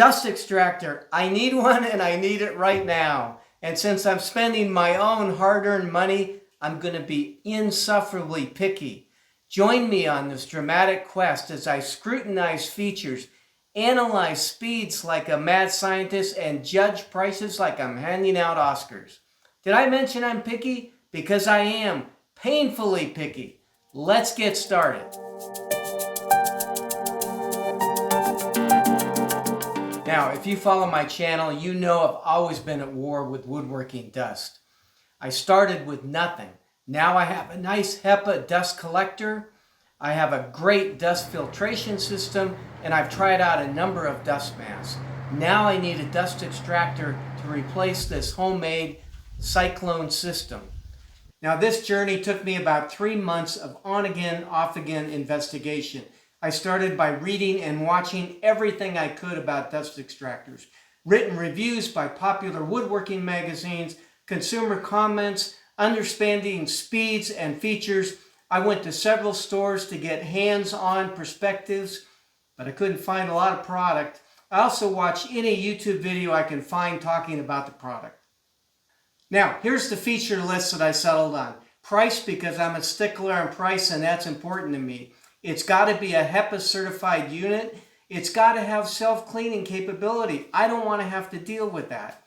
Dust extractor, I need one and I need it right now. And since I'm spending my own hard-earned money, I'm going to be insufferably picky. Join me on this dramatic quest as I scrutinize features, analyze speeds like a mad scientist, and judge prices like I'm handing out Oscars. Did I mention I'm picky? Because I am painfully picky. Let's get started. Now, if you follow my channel, you know I've always been at war with woodworking dust. I started with nothing. Now I have a nice HEPA dust collector. I have a great dust filtration system, and I've tried out a number of dust masks. Now I need a dust extractor to replace this homemade cyclone system. Now this journey took me about 3 months of on-again, off-again investigation. I started by reading and watching everything I could about dust extractors. Written reviews by popular woodworking magazines, consumer comments, understanding speeds and features. I went to several stores to get hands-on perspectives, but I couldn't find a lot of product. I also watched any YouTube video I can find talking about the product. Now, here's the feature list that I settled on. Price, because I'm a stickler on price and that's important to me. It's got to be a HEPA certified unit. It's got to have self-cleaning capability. I don't want to have to deal with that.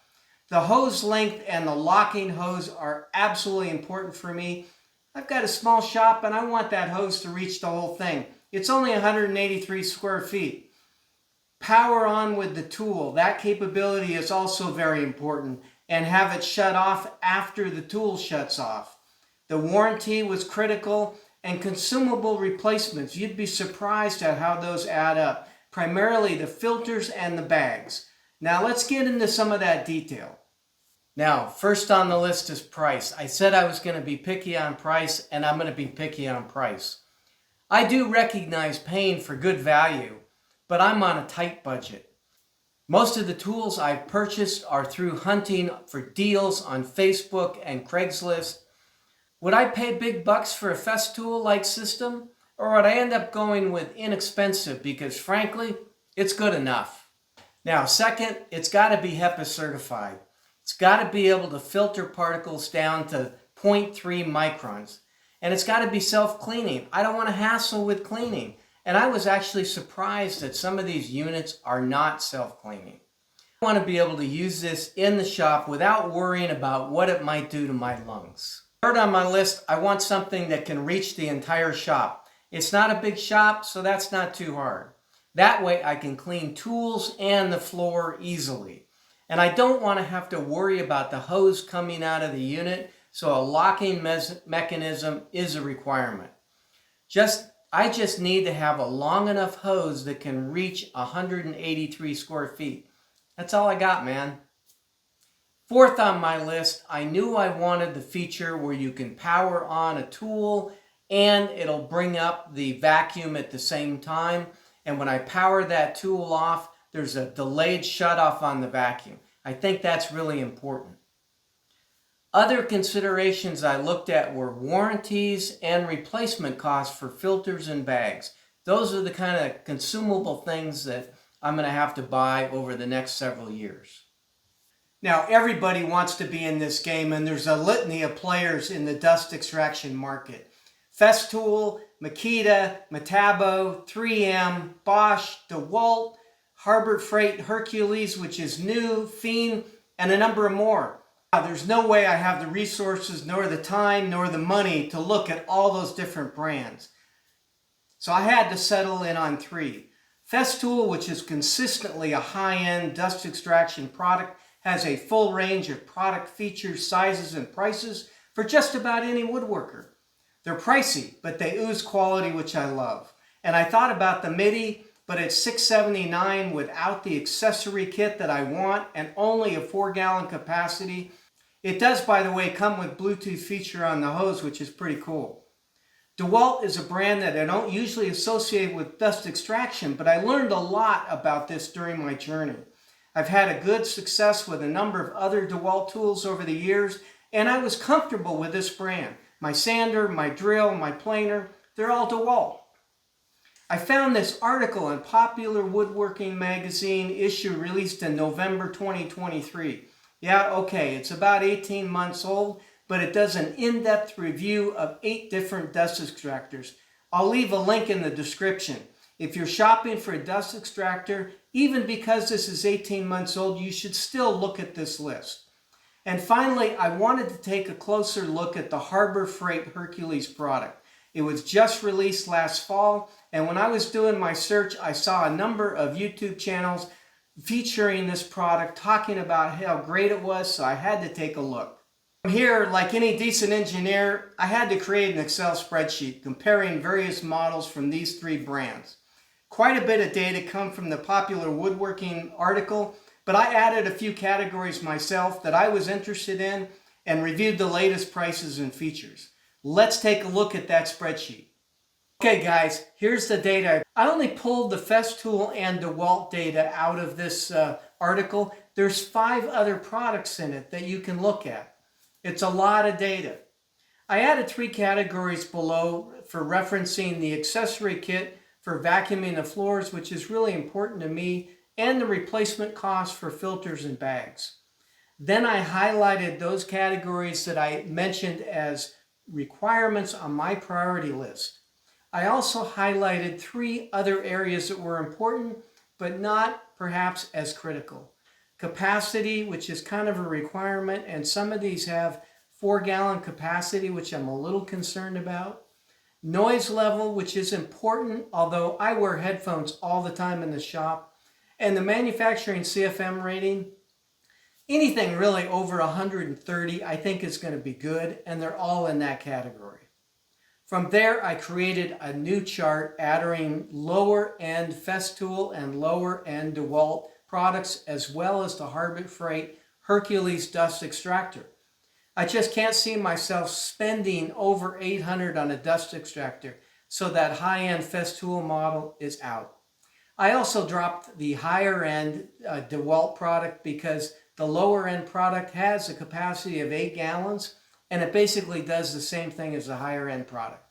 The hose length and the locking hose are absolutely important for me. I've got a small shop and I want that hose to reach the whole thing. It's only 183 square feet. Power on with the tool. That capability is also very important. And have it shut off after the tool shuts off. The warranty was critical. And consumable replacements, you'd be surprised at how those add up. Primarily the filters and the bags. Now let's get into some of that detail. Now, first on the list is price. I said I was going to be picky on price, and I'm going to be picky on price. I do recognize paying for good value, but I'm on a tight budget. Most of the tools I've purchased are through hunting for deals on Facebook and Craigslist. Would I pay big bucks for a Festool-like system, or would I end up going with inexpensive because, frankly, it's good enough? Now, second, it's got to be HEPA certified. It's got to be able to filter particles down to 0.3 microns, and it's got to be self-cleaning. I don't want to hassle with cleaning, and I was actually surprised that some of these units are not self-cleaning. I want to be able to use this in the shop without worrying about what it might do to my lungs. Third on my list, I want something that can reach the entire shop. It's not a big shop, so that's not too hard. That way I can clean tools and the floor easily. And I don't want to have to worry about the hose coming out of the unit, so a locking mechanism is a requirement. I just need to have a long enough hose that can reach 183 square feet. That's all I got, man. Fourth on my list, I knew I wanted the feature where you can power on a tool and it'll bring up the vacuum at the same time. And when I power that tool off, there's a delayed shutoff on the vacuum. I think that's really important. Other considerations I looked at were warranties and replacement costs for filters and bags. Those are the kind of consumable things that I'm going to have to buy over the next several years. Now, everybody wants to be in this game, and there's a litany of players in the dust extraction market. Festool, Makita, Metabo, 3M, Bosch, DeWalt, Harbor Freight, Hercules, which is new, Fiend, and a number of more. Now, there's no way I have the resources, nor the time, nor the money to look at all those different brands. So I had to settle in on 3. Festool, which is consistently a high-end dust extraction product, has a full range of product features, sizes, and prices for just about any woodworker. They're pricey, but they ooze quality, which I love. And I thought about the MIDI, but it's $679 without the accessory kit that I want and only a 4-gallon capacity. It does, by the way, come with Bluetooth feature on the hose, which is pretty cool. DeWalt is a brand that I don't usually associate with dust extraction, but I learned a lot about this during my journey. I've had a good success with a number of other DeWalt tools over the years, and I was comfortable with this brand. My sander, my drill, my planer, they're all DeWalt. I found this article in Popular Woodworking magazine, issue released in November 2023. Yeah, okay, it's about 18 months old, but it does an in-depth review of 8 different dust extractors. I'll leave a link in the description. If you're shopping for a dust extractor, even because this is 18 months old, you should still look at this list. And finally, I wanted to take a closer look at the Harbor Freight Hercules product. It was just released last fall, and when I was doing my search, I saw a number of YouTube channels featuring this product, talking about how great it was, so I had to take a look. Here, like any decent engineer, I had to create an Excel spreadsheet comparing various models from these 3 brands. Quite a bit of data come from the Popular Woodworking article, but I added a few categories myself that I was interested in and reviewed the latest prices and features. Let's take a look at that spreadsheet. Okay guys, here's the data. I only pulled the Festool and DeWalt data out of this article. There's 5 other products in it that you can look at. It's a lot of data. I added 3 categories below for referencing the accessory kit for vacuuming the floors, which is really important to me, and the replacement cost for filters and bags. Then I highlighted those categories that I mentioned as requirements on my priority list. I also highlighted 3 other areas that were important, but not perhaps as critical. Capacity, which is kind of a requirement, and some of these have 4-gallon capacity, which I'm a little concerned about. Noise level, which is important, although I wear headphones all the time in the shop. And the manufacturing CFM rating, anything really over 130, I think is going to be good, and they're all in that category. From there, I created a new chart adding lower-end Festool and lower-end DeWalt products, as well as the Harbor Freight Hercules dust extractor. I just can't see myself spending over $800 on a dust extractor, so that high-end Festool model is out. I also dropped the higher-end DeWalt product because the lower-end product has a capacity of 8 gallons, and it basically does the same thing as the higher-end product.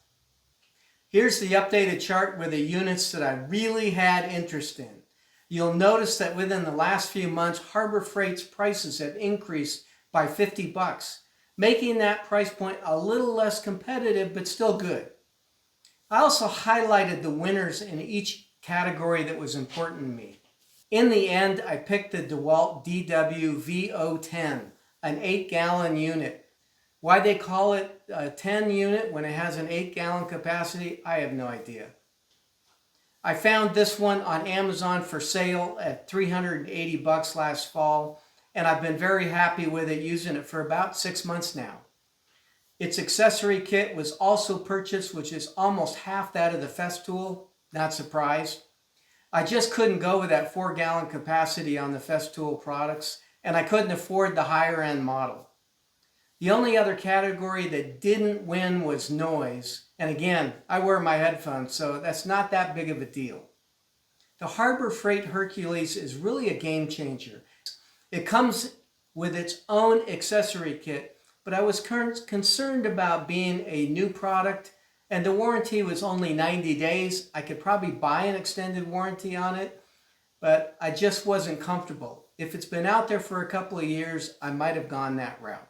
Here's the updated chart with the units that I really had interest in. You'll notice that within the last few months, Harbor Freight's prices have increased by $50, making that price point a little less competitive, but still good. I also highlighted the winners in each category that was important to me. In the end, I picked the DeWalt DW-VO10, an 8-gallon unit. Why they call it a 10 unit when it has an 8-gallon capacity, I have no idea. I found this one on Amazon for sale at $380 last fall, and I've been very happy with it, using it for about 6 months now. Its accessory kit was also purchased, which is almost half that of the Festool. Not surprised. I just couldn't go with that 4-gallon capacity on the Festool products, and I couldn't afford the higher end model. The only other category that didn't win was noise, and again, I wear my headphones, so that's not that big of a deal. The Harbor Freight Hercules is really a game changer. It comes with its own accessory kit, but I was concerned about being a new product, and the warranty was only 90 days. I could probably buy an extended warranty on it, but I just wasn't comfortable. If it's been out there for a couple of years, I might have gone that route.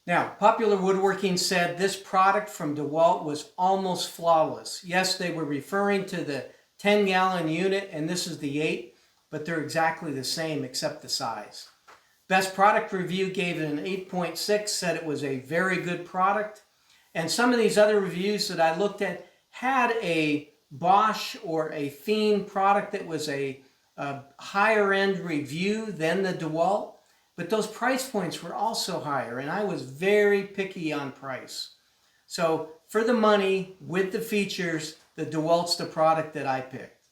Now, Popular Woodworking said this product from DeWalt was almost flawless. Yes, they were referring to the 10-gallon unit, and this is the 8, but they're exactly the same except the size. Best Product Review gave it an 8.6, said it was a very good product. And some of these other reviews that I looked at had a Bosch or a Fiend product that was a higher end review than the DeWalt, but those price points were also higher, and I was very picky on price. So for the money, with the features, the DeWalt's the product that I picked.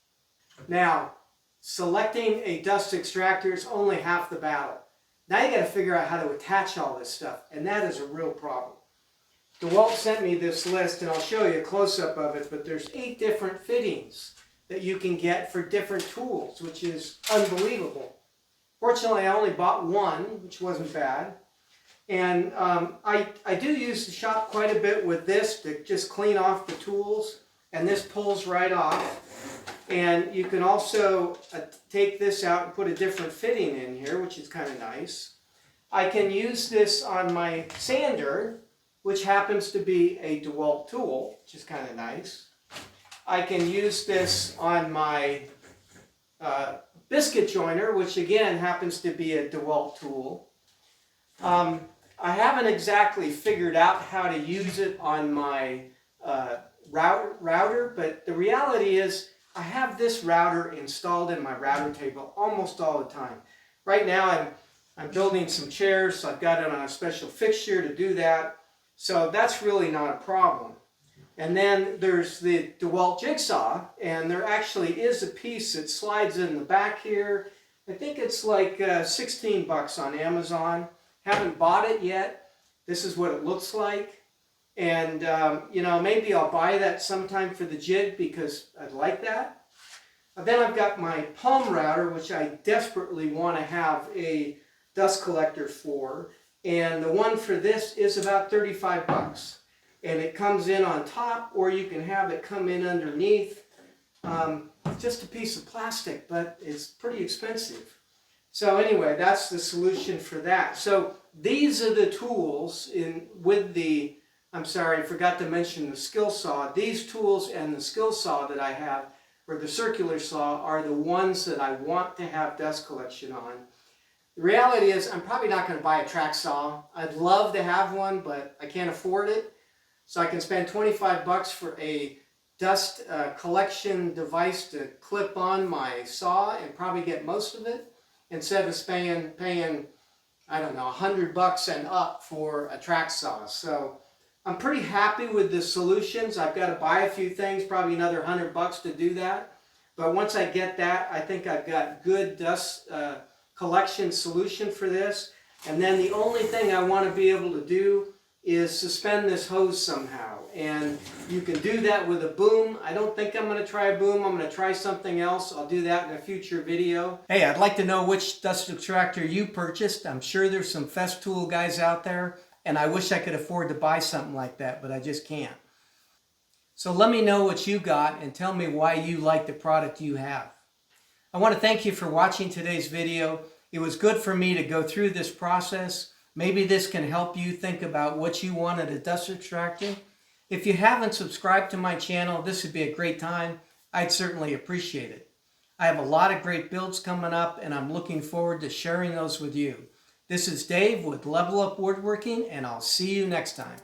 Now, selecting a dust extractor is only half the battle. Now you got to figure out how to attach all this stuff, and that is a real problem. DeWalt sent me this list, and I'll show you a close-up of it, but there's 8 different fittings that you can get for different tools, which is unbelievable. Fortunately, I only bought one, which wasn't bad. And I do use the shop quite a bit with this to just clean off the tools. and this pulls right off. And you can also take this out and put a different fitting in here, which is kind of nice. I can use this on my sander, which happens to be a DeWalt tool, which is kind of nice. I can use this on my biscuit joiner, which again happens to be a DeWalt tool. I haven't exactly figured out how to use it on my router, but the reality is I have this router installed in my router table almost all the time. Right now I'm building some chairs, so I've got it on a special fixture to do that. So that's really not a problem. And then there's the DeWalt jigsaw, and there actually is a piece that slides in the back here. I think it's like 16 bucks on Amazon. Haven't bought it yet. This is what it looks like. And you know, maybe I'll buy that sometime for the jig because I'd like that. Then I've got my palm router, which I desperately want to have a dust collector for. And the one for this is about 35 bucks. And it comes in on top, or you can have it come in underneath. Just a piece of plastic, but it's pretty expensive. So anyway, that's the solution for that. So these are the tools with the, I'm sorry, I forgot to mention the skill saw. These tools and the skill saw that I have, or the circular saw, are the ones that I want to have dust collection on. The reality is I'm probably not going to buy a track saw. I'd love to have one, but I can't afford it. So I can spend 25 bucks for a dust collection device to clip on my saw and probably get most of it, instead of paying I don't know, 100 bucks and up for a track saw. So I'm pretty happy with the solutions. I've got to buy a few things, probably another 100 bucks to do that. But once I get that, I think I've got good dust collection solution for this. And then the only thing I want to be able to do is suspend this hose somehow. And you can do that with a boom. I don't think I'm going to try a boom. I'm going to try something else. I'll do that in a future video. Hey, I'd like to know which dust extractor you purchased. I'm sure there's some Festool guys out there, and I wish I could afford to buy something like that, but I just can't. So let me know what you got and tell me why you like the product you have. I want to thank you for watching today's video. It was good for me to go through this process. Maybe this can help you think about what you want at a dust extractor. If you haven't subscribed to my channel, this would be a great time. I'd certainly appreciate it. I have a lot of great builds coming up, and I'm looking forward to sharing those with you. This is Dave with Level Up Woodworking, and I'll see you next time.